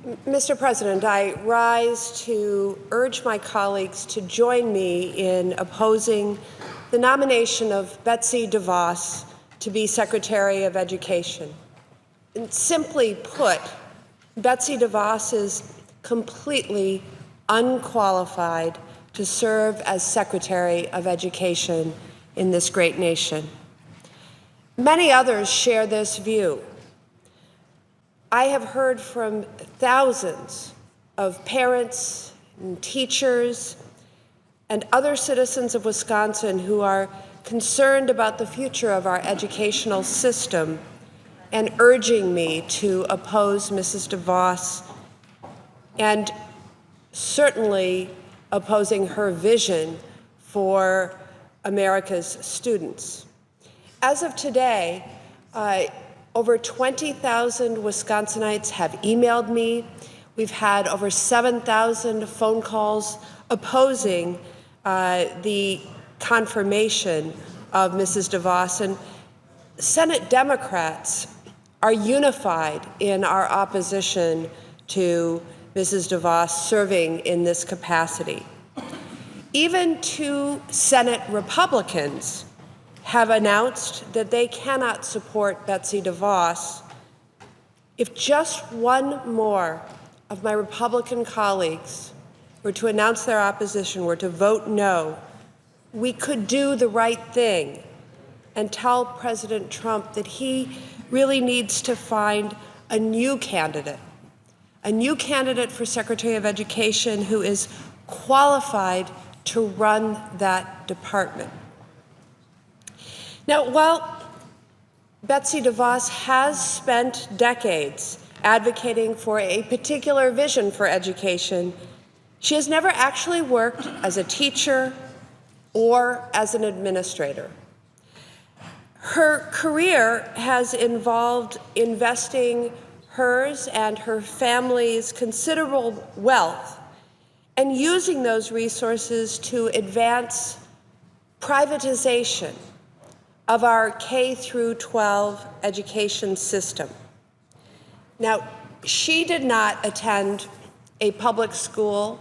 Mr. President, I rise to urge my colleagues to join me in opposing the nomination of Betsy DeVos to be Secretary of Education. And simply put, Betsy DeVos is completely unqualified to serve as Secretary of Education in this great nation. Many others share this view. I have heard from thousands of parents and teachers and other citizens of Wisconsin who are concerned about the future of our educational system and urging me to oppose Mrs. DeVos and certainly opposing her vision for America's students. As of today, over 20,000 Wisconsinites have emailed me. We've had over 7,000 phone calls opposing the confirmation of Mrs. DeVos. And Senate Democrats are unified in our opposition to Mrs. DeVos serving in this capacity. Even two Senate Republicans have announced that they cannot support Betsy DeVos. If just one more of my Republican colleagues were to announce their opposition, were to vote no, we could do the right thing and tell President Trump that he really needs to find a new candidate for Secretary of Education who is qualified to run that department. Now, while Betsy DeVos has spent decades advocating for a particular vision for education, she has never actually worked as a teacher or as an administrator. Her career has involved investing hers and her family's considerable wealth and using those resources to advance privatization of our K through 12 education system. Now, she did not attend a public school,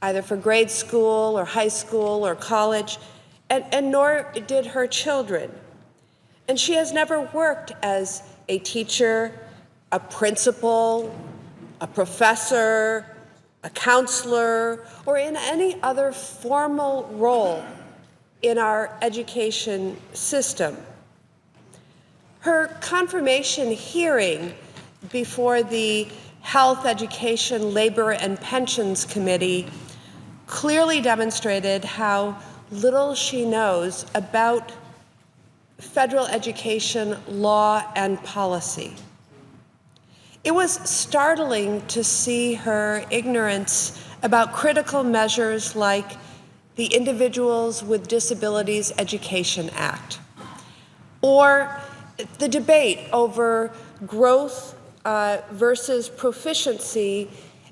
either for grade school or high school or college, and nor did her children. And she has never worked as a teacher, a principal, a professor, a counselor, or in any other formal role in our education system. Her confirmation hearing before the Health, Education, Labor, and Pensions Committee clearly demonstrated how little she knows about federal education law and policy. It was startling to see her ignorance about critical measures like the Individuals with Disabilities Education Act, or the debate over growth versus proficiency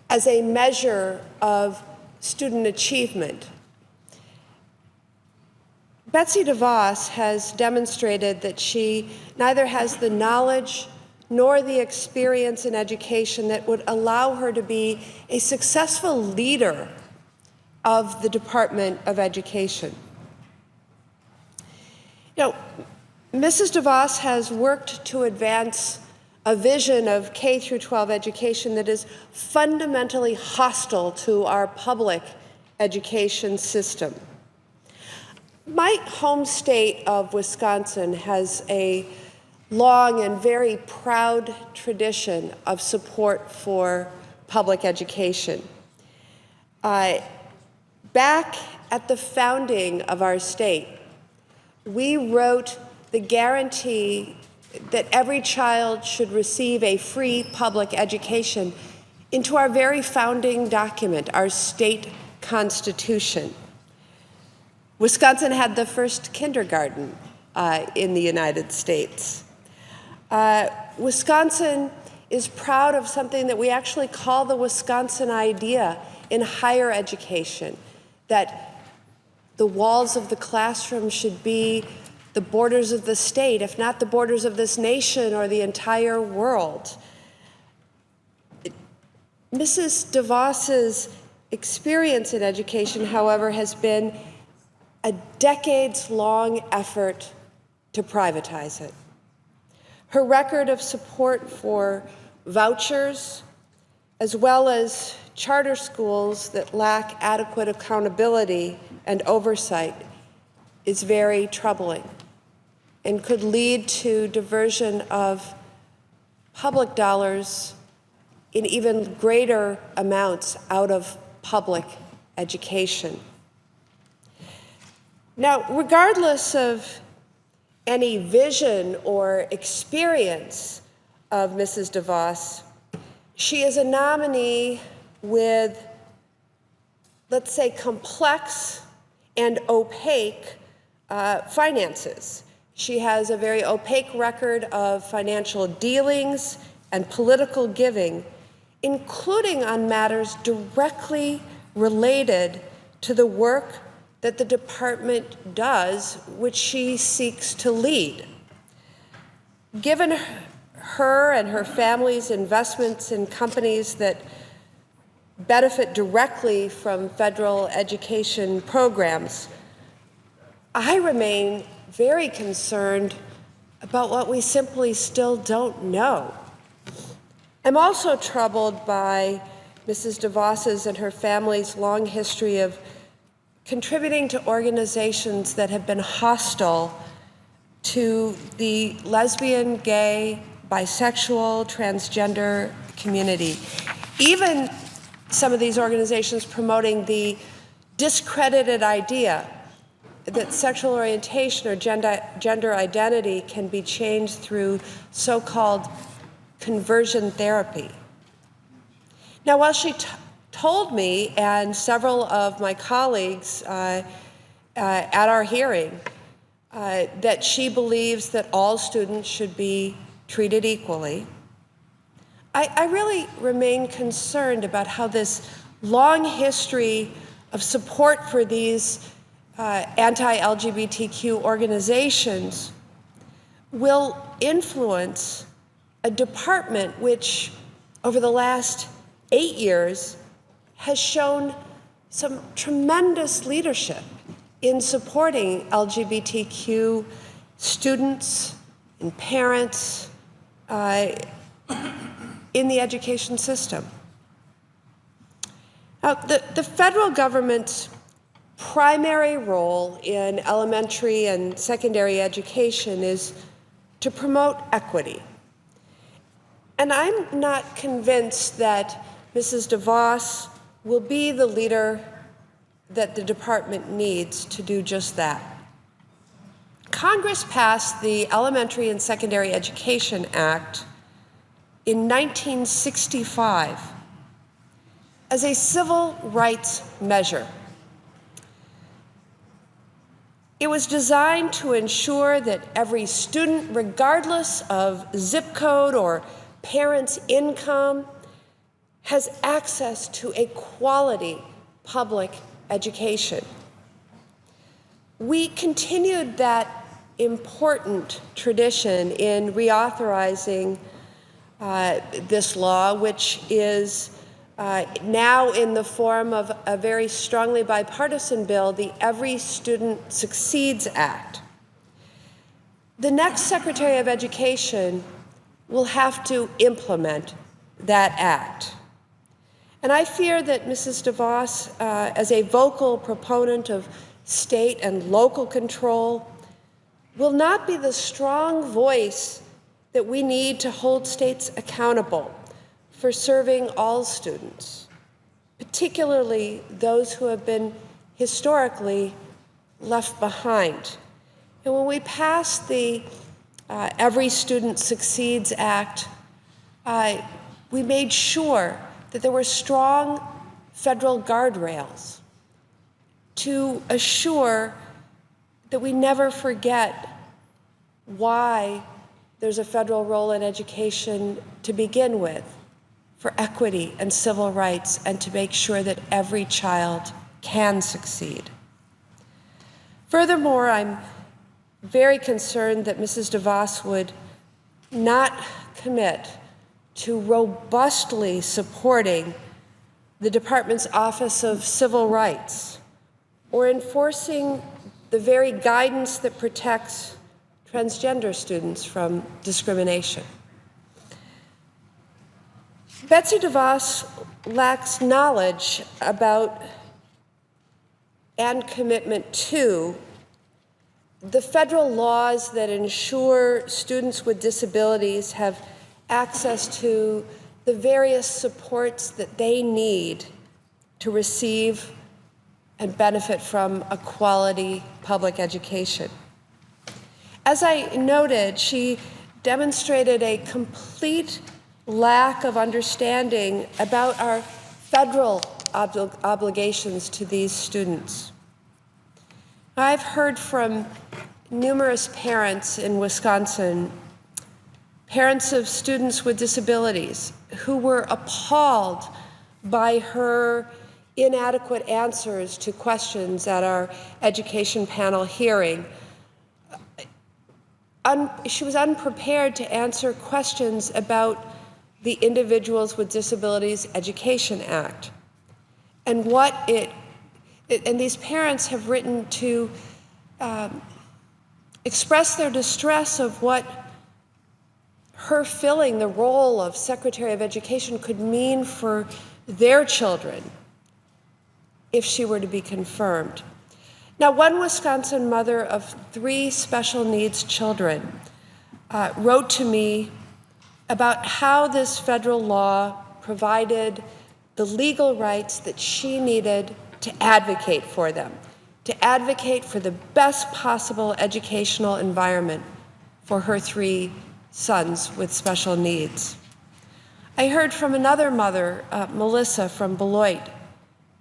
as a measure of student achievement. Betsy DeVos has demonstrated that she neither has the knowledge nor the experience in education that would allow her to be a successful leader of the Department of Education. You know, Mrs. DeVos has worked to advance a vision of K through 12 education that is fundamentally hostile to our public education system. My home state of Wisconsin has a long and very proud tradition of support for public education. Back at the founding of our state, we wrote the guarantee that every child should receive a free public education into our very founding document, our state constitution. Wisconsin had the first kindergarten in the United States. Wisconsin is proud of something that we actually call the Wisconsin idea in higher education, that the walls of the classroom should be the borders of the state, if not the borders of this nation or the entire world. Mrs. DeVos's experience in education, however, has been a decades-long effort to privatize it. Her record of support for vouchers, as well as charter schools that lack adequate accountability and oversight, is very troubling and could lead to diversion of public dollars in even greater amounts out of public education. Now, regardless of any vision or experience of Mrs. DeVos, she is a nominee with, let's say, complex and opaque finances. She has a very opaque record of financial dealings and political giving, including on matters directly related to the work that the department does, which she seeks to lead. Given her and her family's investments in companies that benefit directly from federal education programs, I remain very concerned about what we simply still don't know. I'm also troubled by Mrs. DeVos's and her family's long history of contributing to organizations that have been hostile to the lesbian, gay, bisexual, transgender community. Even some of these organizations promoting the discredited idea that sexual orientation or gender identity can be changed through so-called conversion therapy. Now, while she told me and several of my colleagues at our hearing that she believes that all students should be treated equally, I really remain concerned about how this long history of support for these anti-LGBTQ organizations will influence a department which, over the last 8 years, has shown some tremendous leadership in supporting LGBTQ students and parents in the education system. Now, the federal government's primary role in elementary and secondary education is to promote equity. And I'm not convinced that Mrs. DeVos will be the leader that the department needs to do just that. Congress passed the Elementary and Secondary Education Act in 1965 as a civil rights measure. It was designed to ensure that every student, regardless of zip code or parents' income, has access to a quality public education. We continued that important tradition in reauthorizing this law, which is now in the form of a very strongly bipartisan bill, the Every Student Succeeds Act. The next Secretary of Education will have to implement that act. And I fear that Mrs. DeVos, as a vocal proponent of state and local control, will not be the strong voice that we need to hold states accountable for serving all students, particularly those who have been historically left behind. And when we passed the Every Student Succeeds Act, we made sure that there were strong federal guardrails to assure that we never forget why there's a federal role in education to begin with, for equity and civil rights, and to make sure that every child can succeed. Furthermore, I'm very concerned that Mrs. DeVos would not commit to robustly supporting the department's Office of Civil Rights, or enforcing the very guidance that protects transgender students from discrimination. Betsy DeVos lacks knowledge about and commitment to the federal laws that ensure students with disabilities have access to the various supports that they need to receive and benefit from a quality public education. As I noted, she demonstrated a complete lack of understanding about our federal obligations to these students. I've heard from numerous parents in Wisconsin, parents of students with disabilities, who were appalled by her inadequate answers to questions at our education panel hearing. She was unprepared to answer questions about the Individuals with Disabilities Education Act and and these parents have written to express their distress of what her filling the role of Secretary of Education could mean for their children if she were to be confirmed. Now, one Wisconsin mother of 3 special needs children wrote to me about how this federal law provided the legal rights that she needed to advocate for them, to advocate for the best possible educational environment for her 3 sons with special needs. I heard from another mother, Melissa from Beloit,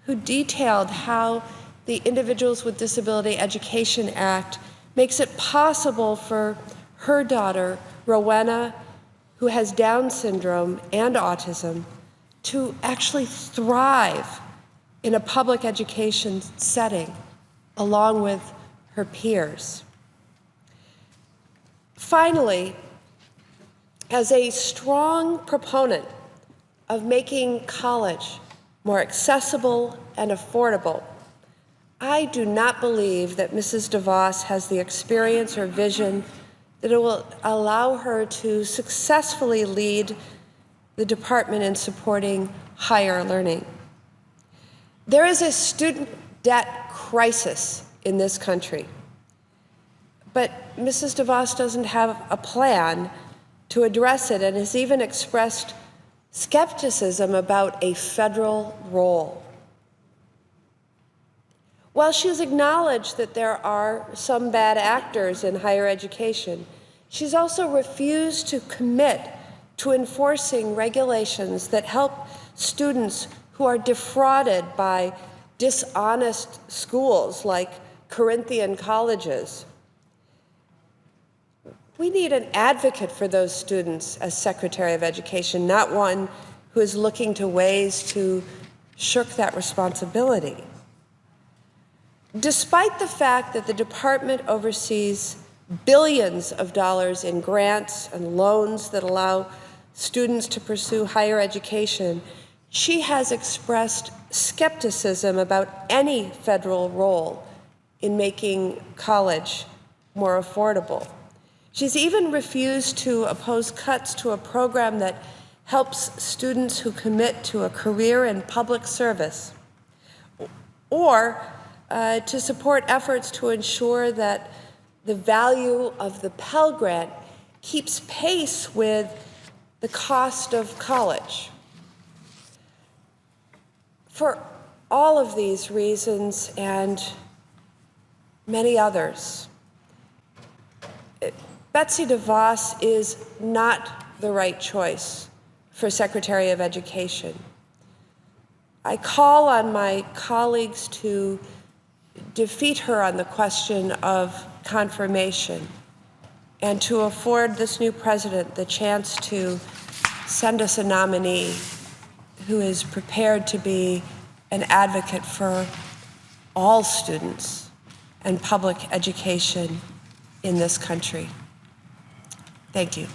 who detailed how the Individuals with Disability Education Act makes it possible for her daughter, Rowena, who has Down syndrome and autism, to actually thrive in a public education setting along with her peers. Finally, as a strong proponent of making college more accessible and affordable, I do not believe that Mrs. DeVos has the experience or vision that it will allow her to successfully lead the department in supporting higher learning. There is a student debt crisis in this country, but Mrs. DeVos doesn't have a plan to address it and has even expressed skepticism about a federal role. While she's acknowledged that there are some bad actors in higher education, she's also refused to commit to enforcing regulations that help students who are defrauded by dishonest schools like Corinthian colleges. We need an advocate for those students as Secretary of Education, not one who is looking to ways to shirk that responsibility. Despite the fact that the department oversees billions of dollars in grants and loans that allow students to pursue higher education, she has expressed skepticism about any federal role in making college more affordable. She's even refused to oppose cuts to a program that helps students who commit to a career in public service, or to support efforts to ensure that the value of the Pell Grant keeps pace with the cost of college. For all of these reasons and many others, Betsy DeVos is not the right choice for Secretary of Education. I call on my colleagues to defeat her on the question of confirmation and to afford this new president the chance to send us a nominee who is prepared to be an advocate for all students and public education in this country. Thank you.